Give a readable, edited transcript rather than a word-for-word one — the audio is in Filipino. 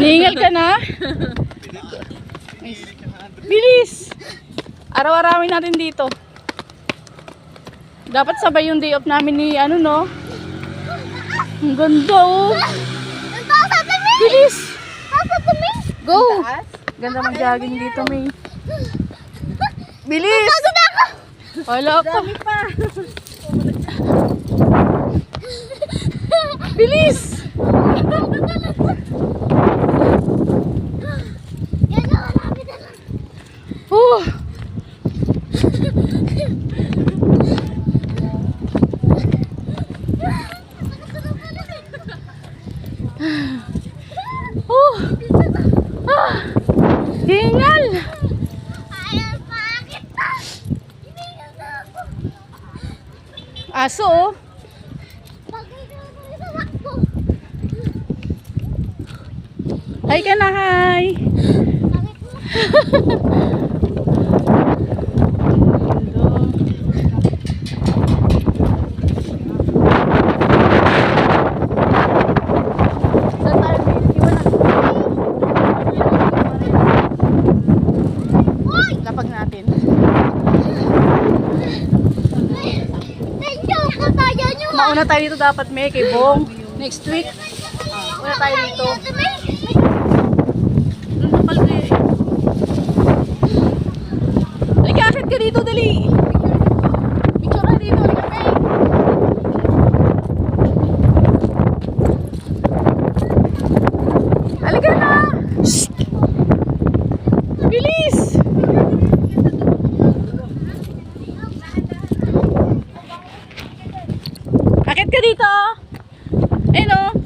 Hihingal ka na? Bilis! Araw-arawin natin dito. Dapat sabay yung day off namin ni ano no? Ang ganda oh! Bilis! Go! Ganda mag-jogging dito, May. Bilis! Wala pa. Bilis! Oh! Oh! Ah! Hingal! Aso oh! Hi ka na, hi! Lapag natin. Mauna tayo dito dapat, May, kay Bong. Next week. Mauna tayo dito. Halika, akit ka dito, dali. Picture na dito, halika, May. Halika na. Shhh. Bilis. Akit ka dito. Ayun o.